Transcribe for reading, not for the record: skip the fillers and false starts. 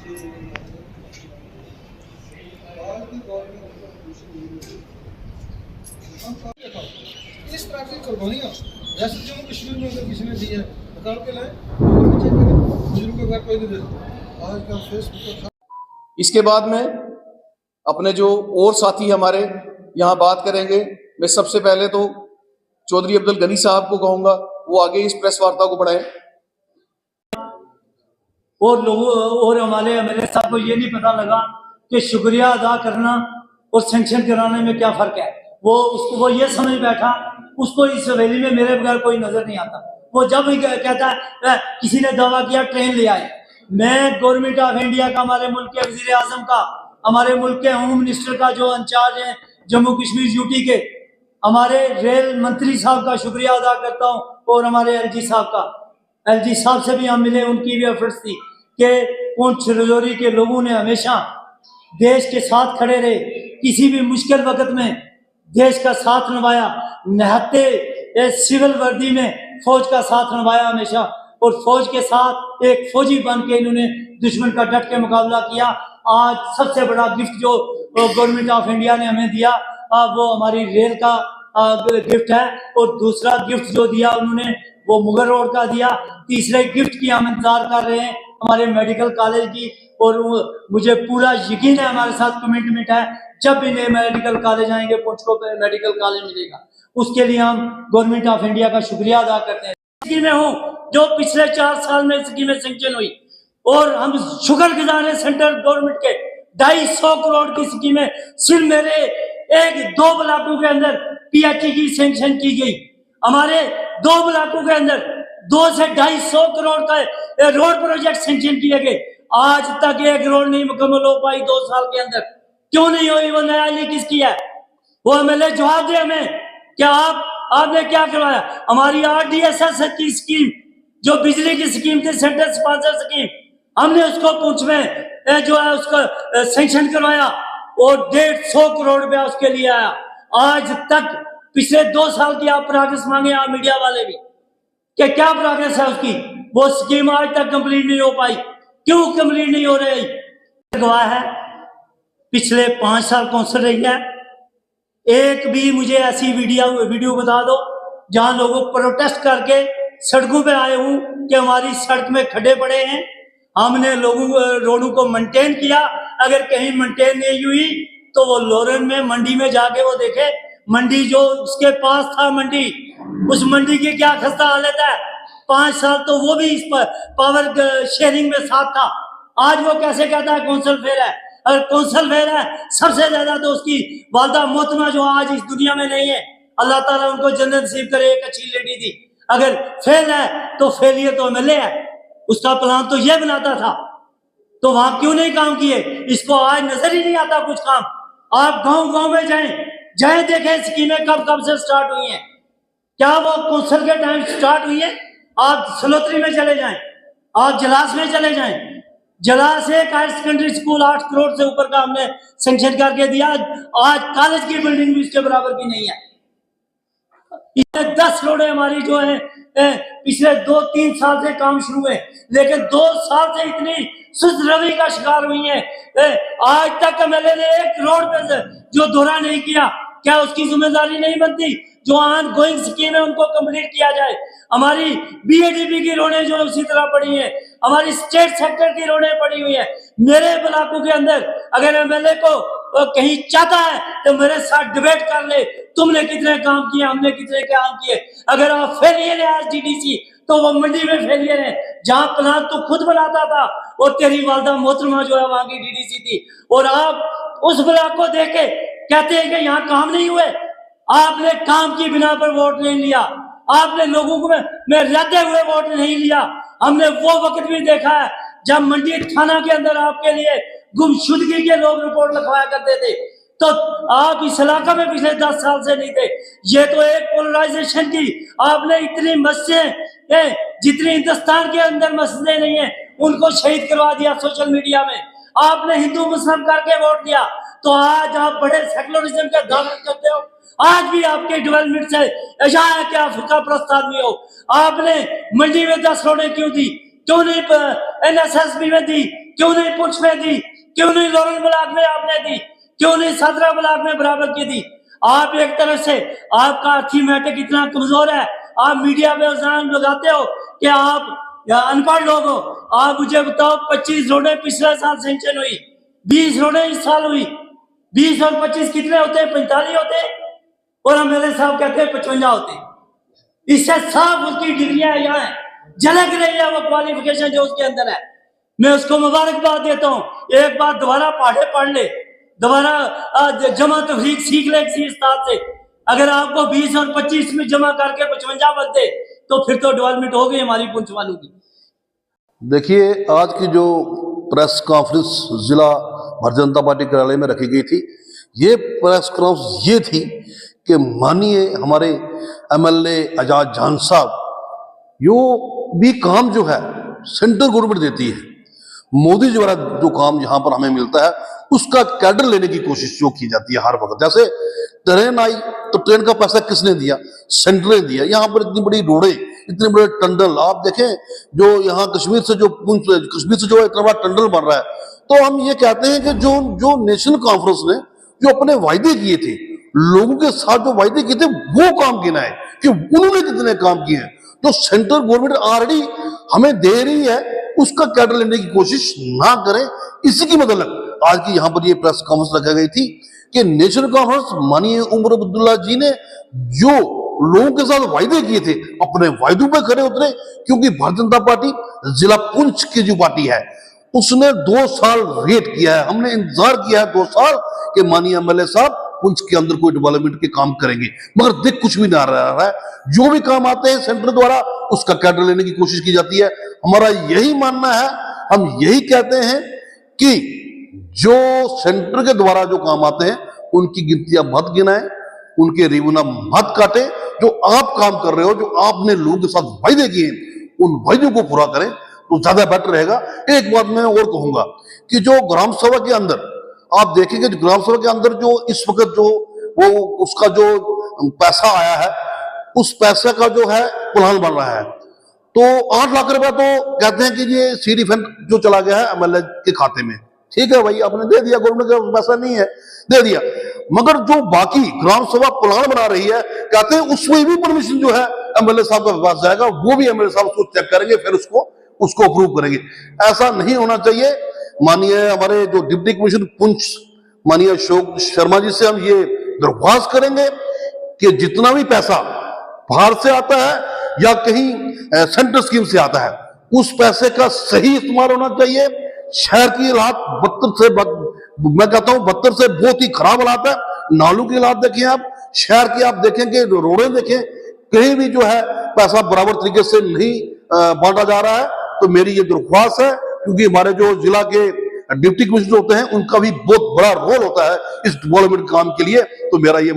इस तरह की कुर्बानियाँ जैसे जम्मू कश्मीर में अगर किसी ने दी है निकाल के लाए, बुजुर्ग का घर कोई नहीं देता। आज का फेसबुक था। इसके बाद में अपने जो और साथी हमारे यहाँ बात करेंगे, मैं सबसे पहले तो चौधरी अब्दुल गनी साहब को कहूँगा वो आगे इस प्रेस वार्ता को बढ़ाएं। और लोगों और हमारे एमएलए साहब को ये नहीं पता लगा कि शुक्रिया अदा करना और सेंक्शन कराने में क्या फर्क है। वो ये समझ बैठा, उसको इस हवेली में मेरे बगैर कोई नजर नहीं आता। वो जब भी कहता है किसी ने दावा किया ट्रेन ले आए, मैं गवर्नमेंट ऑफ इंडिया का, हमारे मुल्क के वजीर आजम का, हमारे मुल्क के होम मिनिस्टर का जो इंचार्ज है जम्मू कश्मीर यूटी के, हमारे रेल मंत्री साहब का शुक्रिया अदा करता हूँ, और हमारे एलजी साहब का। एलजी साहब से भी हम मिले, उनकी भी एफर्ट्स थी कि पुंछ राजौरी के लोगों ने हमेशा देश के साथ खड़े रहे, किसी भी मुश्किल वक्त में देश का साथ निभाया, निहत्ते सिविल वर्दी में फौज का साथ निभाया हमेशा, और फौज के साथ एक फौजी बन के इन्होंने दुश्मन का डट के मुकाबला किया। आज सबसे बड़ा गिफ्ट जो गवर्नमेंट ऑफ इंडिया ने हमें दिया वो हमारी रेल का गिफ्ट है, और दूसरा गिफ्ट जो दिया उन्होंने वो मुगल रोड का दिया। तीसरे गिफ्ट की हम इंतजार कर रहे हैं हमारे मेडिकल कॉलेज की, और मुझे पूरा यकीन है हमारे साथ कमिटमेंट है, जब भी नए मेडिकल कॉलेज आएंगे पुंछ को मेडिकल कॉलेज मिलेगा, उसके लिए हम गवर्नमेंट ऑफ इंडिया का शुक्रिया अदा करते हैं। स्कीमें हूँ जो पिछले 4 साल में स्कीमें सेंक्शन हुई, और हम शुक्रगुजार हैं सेंट्रल गवर्नमेंट के। 250 करोड़ की स्कीमें सिर्फ मेरे 1-2 ब्लॉकों के अंदर पीएचई की सेंक्शन की गई। हमारे 2 ब्लॉकों के अंदर 2 से 250 करोड़ का रोड प्रोजेक्ट सेंक्शन किए गए। आज तक 1 रोड नहीं मुकम्मल हो पाई 2 साल के अंदर। क्यों नहीं हुई? वो न्यायालय किसकी है? वो एमएलए जवाब दे हमें, क्या आपने क्या करवाया? हमारी आरडीएसएस की स्कीम जो बिजली की स्कीम थी, सेंट्रल स्पॉन्सर स्कीम, हमने उसको पुंछ में जो है उसका सेंक्शन करवाया, और 150 करोड़ रुपया उसके लिए आया। आज तक पिछले 2 साल की आप प्रोग्रेस मांगे, आप मीडिया वाले भी, कि क्या प्रोग्रेस है उसकी? वो स्कीम आज तक कंप्लीट नहीं हो पाई। क्यों कंप्लीट नहीं हो रही? गवाह है पिछले 5 साल कौंसिल रही है, एक भी मुझे ऐसी वीडियो बता दो जहां लोगों प्रोटेस्ट करके सड़कों पे आए हूं कि हमारी सड़क में खड्डे पड़े हैं, हमने रोडों को मेंटेन किया। अगर कहीं मेंटेन नहीं हुई तो वो लोरन में मंडी में जाके वो देखे, मंडी जो उसके पास था मंडी, उस मंडी की क्या खस्ता हालत है। 5 साल तो वो भी इस पर पावर शेयरिंग में साथ था। आज वो कैसे कहता है कौंसिल फेल है? अगर कौंसिल फेल है, सबसे ज्यादा तो उसकी वालदा मोहतरमा जो आज इस दुनिया में नहीं है, अल्लाह ताला उनको जन्नत नसीब करे, एक अच्छी लेडी थी। अगर फेल है तो फेलियर तो एमएलए है, उसका प्लान तो ये बनाता था, तो वहां क्यों नहीं काम किए? इसको आज नजर ही नहीं आता कुछ काम। आप गांव में जाएं देखें स्कीमें कब से स्टार्ट हुई हैं। क्या वो कौंसिल के टाइम स्टार्ट हुई है? आप सलोत्री में चले जाएं, आप जलास में चले जाएं, जलास एक हायर सेकेंडरी स्कूल 8 करोड़ से ऊपर का हमने सेंक्शन करके दिया। आज कॉलेज की बिल्डिंग भी इसके बराबर की नहीं है। 10 रोडें हमारी जो है पिछले 2-3 साल से काम शुरू है, लेकिन 2 साल से इतनी सुस्त रवि का शिकार हुई है। आज तक एमएलए ने 1 रोड पे जो दौरा नहीं किया, क्या उसकी जिम्मेदारी नहीं बनती? जो ऑन गोइंग स्कीम है उनको कंप्लीट किया जाए। हमारी बीएडीपी की रोडें जो उसी तरह पड़ी हैं, हमारी स्टेट सेक्टर की रोडें पड़ी हुई है। मेरे ब्लॉकों के अंदर अगर एमएलए को कहीं चाहता है तो मेरे साथ डिबेट कर ले, तुमने कितने काम किए, हमने कितने काम किए। अगर आप फेलियर है आज डीडीसी, तो वो मंडी में फेलियर है, जहां प्लान तो खुद बनाता था, और तेरी वालदा मोहतरमा जो है वहां की डीडीसी थी, और आप उस ब्लॉक को देख के कहते हैं कि यहाँ काम नहीं हुए। आपने काम की बिना पर वोट नहीं लिया, आपने लोगों को में रहते हुए वोट नहीं लिया। हमने वो वक्त भी देखा है जब मंडी थाना के अंदर आपके लिए गुमशुदगी के लोग रिपोर्ट लिखवाया करते थे, तो आप इस इलाका में पिछले 10 साल से नहीं थे। ये तो एक पोलराइजेशन की आपने इतनी मस्जिदें, जितनी हिंदुस्तान के अंदर मस्जिदें नहीं है, उनको शहीद करवा दिया सोशल मीडिया में। आपने हिंदू मुस्लिम करके वोट दिया, तो आज आप बड़े सेकुलरिज्म के दावे करते हो। आज भी आपके डेवलपमेंट से इशारा है कि आप फिरका प्रस्त आदमी हो। आपने मंडी में 10 रोडें क्यों दी? क्यों नहीं एनएसएसबी में दी? क्यों नहीं पुंछ में दी, क्यों नहीं लोरन ब्लॉक में आपने दी, क्यों नहीं सदरा ब्लॉक में बराबर की दी? आप एक तरफ से आपका अर्थमेटिक इतना कमजोर है, आप मीडिया पे इल्जाम लगाते हो कि आप अनपढ़ लोग हो। आप मुझे बताओ 25 रोडें पिछले साल सेंक्शन हुई, 20 रोडें इस साल हुई, 20 और 25 कितने होते हैं? 45 होते हैं, और एमएलए साहब कहते हैं 55 होते हैं। इससे साफ उसकी डिग्रियां यहाँ है, झलक रही है वो क्वालिफिकेशन जो उसके अंदर है। मैं उसको मुबारकबाद देता हूँ। एक बार दोबारा पढ़े पढ़ ले, दोबारा जमा तफरीक सीख ले किसी उस्ताद से। अगर आपको 20 और 25 में जमा करके 55 बनते तो फिर तो डेवलपमेंट हो गई हमारी पुंछ वालों की। देखिए, आज की जो प्रेस कॉन्फ्रेंस जिला भारतीय जनता पार्टी कार्यालय में रखी गई थी, ये प्रेस कॉन्फ्रेंस ये थी कि माननीय हमारे एमएलए आजाद जान साहब, यो भी काम जो है सेंट्रल गवर्नमेंट देती है, मोदी द्वारा जो काम यहाँ पर हमें मिलता है उसका कैडर लेने की कोशिश जो की जाती है हर वक्त। जैसे ट्रेन आई तो ट्रेन का पैसा किसने दिया? सेंटर ने दिया। यहाँ पर इतनी बड़ी रोडें, इतने बड़े टनल, आप देखें जो यहाँ कश्मीर से जो इतना बड़ा टनल बन रहा है, तो हम ये कहते हैं कि जो नेशनल कॉन्फ्रेंस ने जो अपने वायदे किए थे, लोगों के साथ जो वायदे किए थे, वो काम गिना है कि उन्होंने कितने काम किए हैं। तो सेंट्रल गवर्नमेंट ऑलरेडी हमें दे रही है, उसका कैडर लेने की कोशिश ना करें। इसी की मतलब आज की यहाँ पर ये प्रेस कॉन्फ्रेंस रखी गई थी कि नेशनल कॉन्फ्रेंस माननीय उमर अब्दुल्ला जी ने जो लोगों के साथ वायदे किए थे, अपने वायदों पे खरे उतरे। क्योंकि भारतीय जनता पार्टी जिला पुंछ की जो पार्टी है, उसने 2 साल वेट किया है, हमने इंतजार किया है 2 साल कि माननीय एमएलए साहब पुंछ के अंदर कोई डेवलपमेंट के काम करेंगे, मगर देख कुछ भी ना रहा है। जो भी काम आते हैं सेंटर द्वारा, उसका कैडर लेने की कोशिश की जाती है। हमारा यही मानना है, हम यही कहते हैं कि जो सेंटर के द्वारा जो काम आते हैं उनकी गिनतियां मत गिनाएं, उनके रिवना मत काटे। जो आप काम कर रहे हो, जो आपने लोगों के साथ वायदे किए, उन वायदों को पूरा करें तो ज्यादा बेटर रहेगा। एक बात मैं और कहूंगा कि जो ग्राम सभा के अंदर आप देखेंगे, ग्राम सभा के अंदर जो इस वक्त जो वो उसका जो पैसा आया है, उस पैसे का जो है प्लान बन रहा है, तो 8 लाख रुपया तो कहते हैं कि ये सीडी फंड जो चला गया है एमएलए के खाते में। ठीक है भाई, आपने दे दिया, गवर्नमेंट का पैसा नहीं है, दे दिया, मगर जो बाकी ग्राम सभा प्लान बना रही है, कहते हैं उसमें भी परमिशन जो है एमएलए साहब के पास जाएगा, वो भी एमएलए साहब उसको चेक करेंगे, फिर उसको अप्रूव करेंगे। ऐसा नहीं होना चाहिए। माननीय हमारे जो डिप्टी कमिश्नर पुंछ माननीय अशोक शर्मा जी से हम ये दरख्वास्त करेंगे कि जितना भी पैसा बाहर से आता है या कहीं सेंट्रल स्कीम से आता है, उस पैसे का सही इस्तेमाल होना चाहिए। शहर की हालात मैं कहता हूं 72 से बहुत ही खराब हालात है। नालों की हालात देखें आप, शहर की आप देखेंगे, रोडें देखें, कहीं भी जो है पैसा बराबर तरीके से नहीं बांटा जा रहा है। तो मेरी ये दरख्वास्त है, क्योंकि हमारे जो जिला के डिप्टी कमिश्नर होते हैं उनका भी बहुत बड़ा रोल होता है इस डेवलपमेंट काम के लिए। तो मेरा ये